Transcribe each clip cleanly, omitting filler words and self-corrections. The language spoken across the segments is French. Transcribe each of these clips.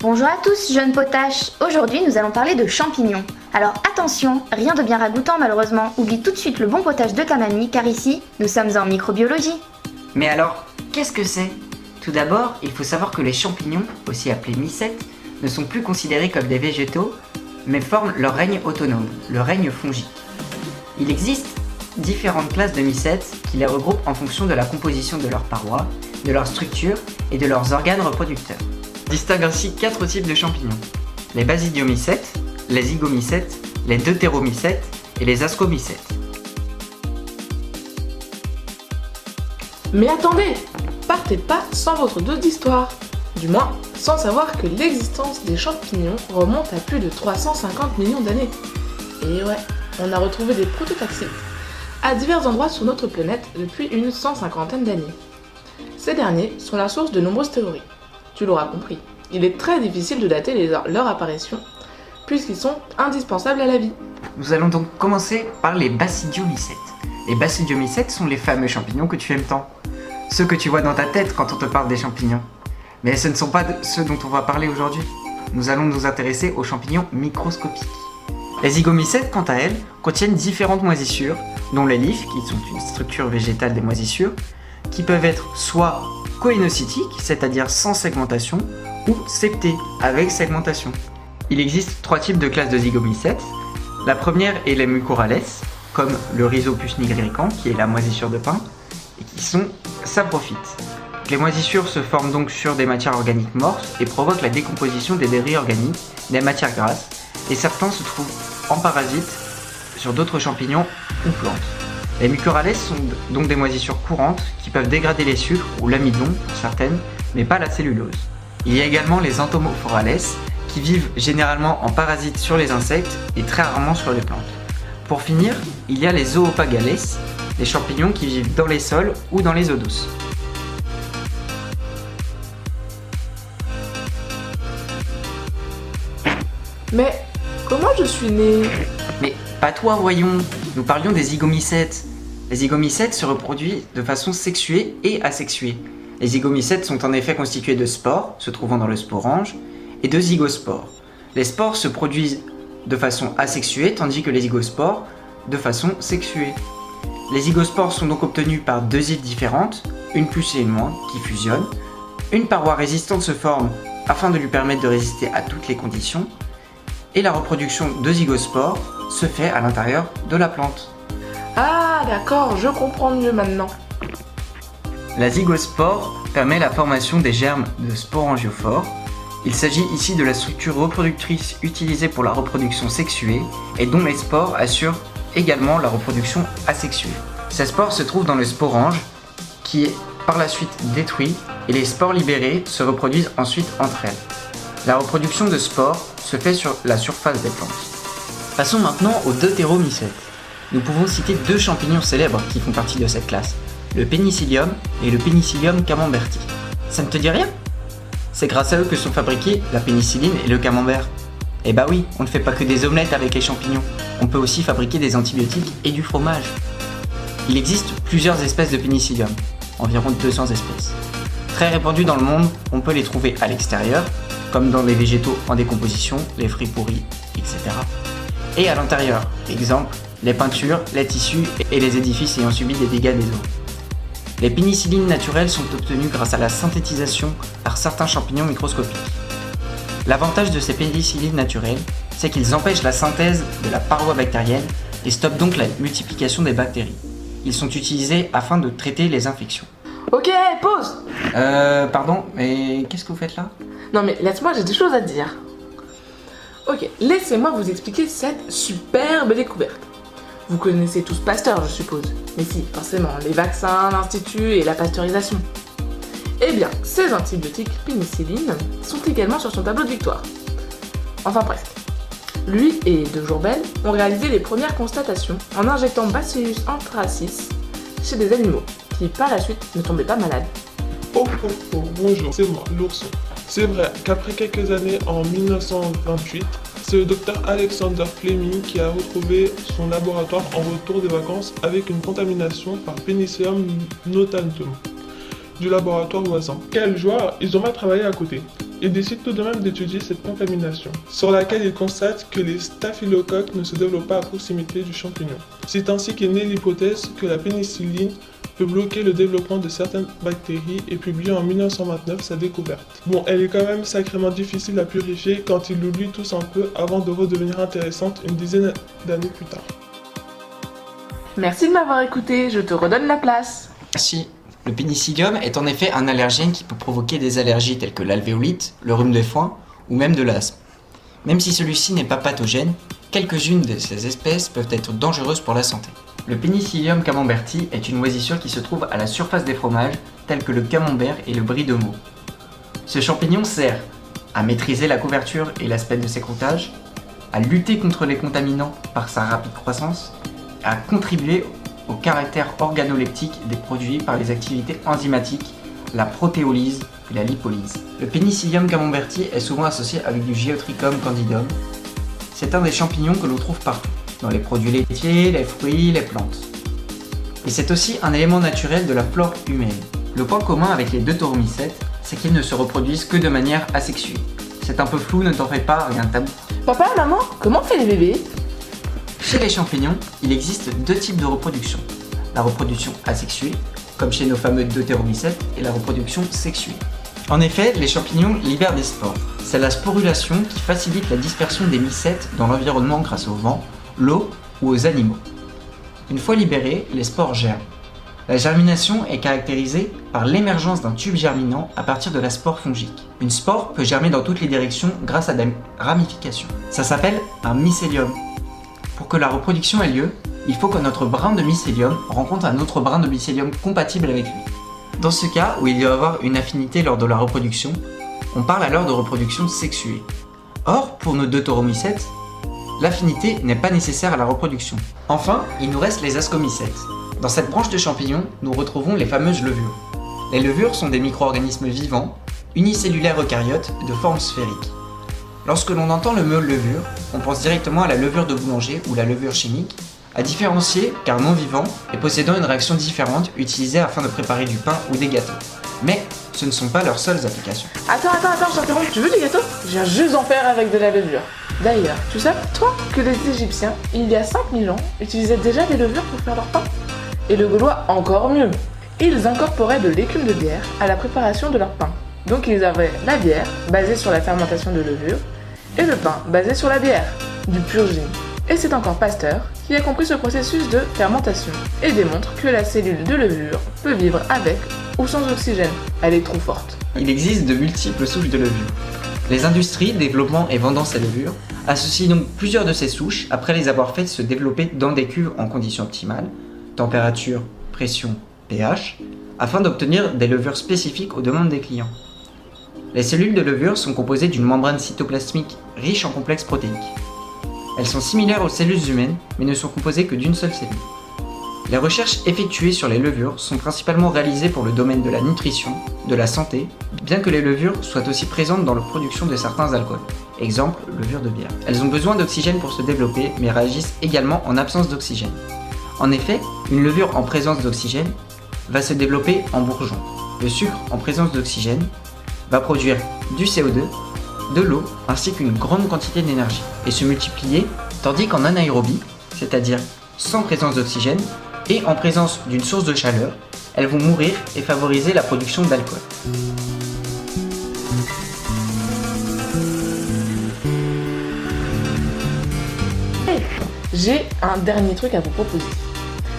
Bonjour à tous, jeunes potaches. Aujourd'hui, nous allons parler de champignons. Alors attention, rien de bien ragoûtant malheureusement. Oublie tout de suite le bon potage de ta mamie, car ici, nous sommes en microbiologie. Mais alors, qu'est-ce que c'est? Tout d'abord, il faut savoir que les champignons, aussi appelés mycètes, ne sont plus considérés comme des végétaux, mais forment leur règne autonome, le règne fongique. Il existe différentes classes de mycètes qui les regroupent en fonction de la composition de leurs parois, de leur structure et de leurs organes reproducteurs. On distingue ainsi 4 types de champignons: les basidiomycètes, les zygomycètes, les deutéromycètes et les ascomycètes. Mais attendez, partez pas sans votre dose d'histoire. Du moins, sans savoir que l'existence des champignons remonte à plus de 350 millions d'années. Et ouais, on a retrouvé des prototaxites à divers endroits sur notre planète depuis une 150aine d'années. Ces derniers sont la source de nombreuses théories. Tu l'auras compris, il est très difficile de dater leur apparition, puisqu'ils sont indispensables à la vie. Nous allons donc commencer par les basidiomycètes. Les basidiomycètes sont les fameux champignons que tu aimes tant. Ceux que tu vois dans ta tête quand on te parle des champignons. Mais ce ne sont pas ceux dont on va parler aujourd'hui. Nous allons nous intéresser aux champignons microscopiques. Les zygomycètes, quant à elles, contiennent différentes moisissures, dont les lymphes, qui sont une structure végétale des moisissures, qui peuvent être soit coénocytiques, c'est-à-dire sans segmentation, ou septées, avec segmentation. Il existe 3 types de classes de zygomycètes. La première est les mucorales, comme le Rhizopus nigricans, qui est la moisissure de pin, et qui sont saprophytes. Les moisissures se forment donc sur des matières organiques mortes et provoquent la décomposition des débris organiques, des matières grasses, et certains se trouvent en parasites sur d'autres champignons ou plantes. Les mucorales sont donc des moisissures courantes qui peuvent dégrader les sucres ou l'amidon pour certaines, mais pas la cellulose. Il y a également les entomophorales qui vivent généralement en parasites sur les insectes et très rarement sur les plantes. Pour finir, il y a les zoopagales, des champignons qui vivent dans les sols ou dans les eaux douces. Mais comment je suis née? Mais pas toi, voyons. Nous parlions des zygomycètes. Les zygomycètes se reproduisent de façon sexuée et asexuée. Les zygomycètes sont en effet constitués de spores, se trouvant dans le sporange, et de zygospores. Les spores se produisent de façon asexuée, tandis que les zygospores de façon sexuée. Les zygospores sont donc obtenus par 2 îles différentes, une plus et une moins, qui fusionnent. Une paroi résistante se forme afin de lui permettre de résister à toutes les conditions, et la reproduction de zygospores se fait à l'intérieur de la plante. Ah d'accord, je comprends mieux maintenant. La zygospore permet la formation des germes de sporangiophores. Il s'agit ici de la structure reproductrice utilisée pour la reproduction sexuée et dont les spores assurent également la reproduction asexuée. Ces spores se trouvent dans le sporange qui est par la suite détruit et les spores libérées se reproduisent ensuite entre elles. La reproduction de spores se fait sur la surface des plantes. Passons maintenant aux deutéromycètes. Nous pouvons citer 2 champignons célèbres qui font partie de cette classe, le pénicillium et le Pénicillium camemberti. Ça ne te dit rien? C'est grâce à eux que sont fabriqués la pénicilline et le camembert. Eh bah oui, on ne fait pas que des omelettes avec les champignons, on peut aussi fabriquer des antibiotiques et du fromage. Il existe plusieurs espèces de pénicillium, environ 200 espèces. Très répandues dans le monde, on peut les trouver à l'extérieur, comme dans les végétaux en décomposition, les fruits pourris, etc. Et à l'intérieur, exemple, les peintures, les tissus et les édifices ayant subi des dégâts des eaux. Les pénicillines naturelles sont obtenues grâce à la synthétisation par certains champignons microscopiques. L'avantage de ces pénicillines naturelles, c'est qu'ils empêchent la synthèse de la paroi bactérienne et stoppent donc la multiplication des bactéries. Ils sont utilisés afin de traiter les infections. Ok, pause. Pardon, mais qu'est-ce que vous faites là? Non mais laisse-moi, j'ai des choses à te dire. Ok, laissez-moi vous expliquer cette superbe découverte. Vous connaissez tous Pasteur, je suppose. Mais si, forcément, les vaccins, l'Institut et la pasteurisation. Eh bien, ces antibiotiques pénicilline sont également sur son tableau de victoire. Enfin presque. Lui et De Jourbel ont réalisé les premières constatations en injectant Bacillus anthracis chez des animaux, qui par la suite ne tombaient pas malades. Oh, bonjour, c'est moi, l'ourson. C'est vrai qu'après quelques années, en 1928, c'est le docteur Alexander Fleming qui a retrouvé son laboratoire en retour des vacances avec une contamination par Penicillium notatum du laboratoire voisin. Quelle joie, ils ont mal travaillé à côté. Il décide tout de même d'étudier cette contamination, sur laquelle il constate que les staphylocoques ne se développent pas à proximité du champignon. C'est ainsi qu'est née l'hypothèse que la pénicilline peut bloquer le développement de certaines bactéries et publie en 1929 sa découverte. Bon, elle est quand même sacrément difficile à purifier quand il l'oublie tous un peu avant de redevenir intéressante une dizaine d'années plus tard. Merci de m'avoir écouté, je te redonne la place. Merci. Le pénicillium est en effet un allergène qui peut provoquer des allergies telles que l'alvéolite, le rhume de foin ou même de l'asthme. Même si celui-ci n'est pas pathogène, quelques-unes de ces espèces peuvent être dangereuses pour la santé. Le Pénicillium camemberti est une moisissure qui se trouve à la surface des fromages tels que le camembert et le brie de Meaux. Ce champignon sert à maîtriser la couverture et l'aspect de ses croûtages, à lutter contre les contaminants par sa rapide croissance, et à contribuer au caractère organoleptique des produits par les activités enzymatiques, la protéolyse et la lipolyse. Le Pénicillium camemberti est souvent associé avec du Geotrichum candidum. C'est un des champignons que l'on trouve partout, dans les produits laitiers, les fruits, les plantes. Et c'est aussi un élément naturel de la flore humaine. Le point commun avec les deutéromycètes, c'est qu'ils ne se reproduisent que de manière asexuée. C'est un peu flou, ne t'en fais pas, rien de tabou. Papa, maman, comment on fait les bébés? Chez les champignons, il existe deux types de reproduction. La reproduction asexuée, comme chez nos fameux deutéromycètes, et la reproduction sexuée. En effet, les champignons libèrent des spores. C'est la sporulation qui facilite la dispersion des mycètes dans l'environnement grâce au vent, l'eau ou aux animaux. Une fois libérés, les spores germent. La germination est caractérisée par l'émergence d'un tube germinant à partir de la spore fongique. Une spore peut germer dans toutes les directions grâce à des ramifications. Ça s'appelle un mycélium. Pour que la reproduction ait lieu, il faut que notre brin de mycélium rencontre un autre brin de mycélium compatible avec lui. Dans ce cas où il doit y avoir une affinité lors de la reproduction, on parle alors de reproduction sexuée. Or, pour nos deutéromycètes, l'affinité n'est pas nécessaire à la reproduction. Enfin, il nous reste les ascomycètes. Dans cette branche de champignons, nous retrouvons les fameuses levures. Les levures sont des micro-organismes vivants, unicellulaires eucaryotes de forme sphérique. Lorsque l'on entend le mot levure, on pense directement à la levure de boulanger ou la levure chimique, à différencier car non vivant et possédant une réaction différente utilisée afin de préparer du pain ou des gâteaux. Mais ce ne sont pas leurs seules applications. Attends, je t'interromps, tu veux des gâteaux? Je viens juste d'en faire avec de la levure. D'ailleurs, tu sais, toi, que les Égyptiens, il y a 5000 ans, utilisaient déjà des levures pour faire leur pain? Et le Gaulois encore mieux. Ils incorporaient de l'écume de bière à la préparation de leur pain. Donc ils avaient la bière, basée sur la fermentation de levure, et le pain, basé sur la bière, du pur génie. Et c'est encore Pasteur qui a compris ce processus de fermentation et démontre que la cellule de levure peut vivre avec ou sans oxygène. Elle est trop forte. Il existe de multiples souches de levure. Les industries développant et vendant ces levures associent donc plusieurs de ces souches après les avoir faites se développer dans des cuves en conditions optimales, température, pression, pH, afin d'obtenir des levures spécifiques aux demandes des clients. Les cellules de levure sont composées d'une membrane cytoplasmique riche en complexes protéiques. Elles sont similaires aux cellules humaines, mais ne sont composées que d'une seule cellule. Les recherches effectuées sur les levures sont principalement réalisées pour le domaine de la nutrition, de la santé, bien que les levures soient aussi présentes dans la production de certains alcools. Exemple, levure de bière. Elles ont besoin d'oxygène pour se développer, mais réagissent également en absence d'oxygène. En effet, une levure en présence d'oxygène va se développer en bourgeon. Le sucre en présence d'oxygène va produire du CO2, de l'eau ainsi qu'une grande quantité d'énergie et se multiplier, tandis qu'en anaérobie, c'est-à-dire sans présence d'oxygène et en présence d'une source de chaleur, elles vont mourir et favoriser la production d'alcool. J'ai un dernier truc à vous proposer.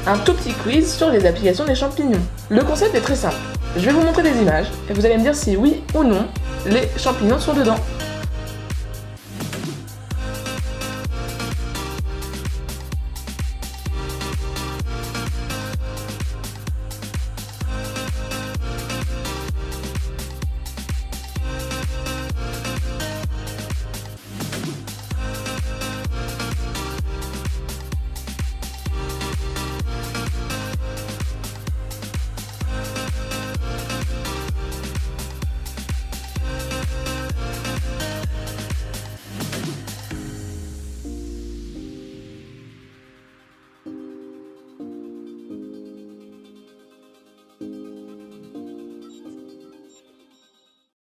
Un tout petit quiz sur les applications des champignons. Le concept est très simple. Je vais vous montrer des images et vous allez me dire si oui ou non les champignons sont dedans.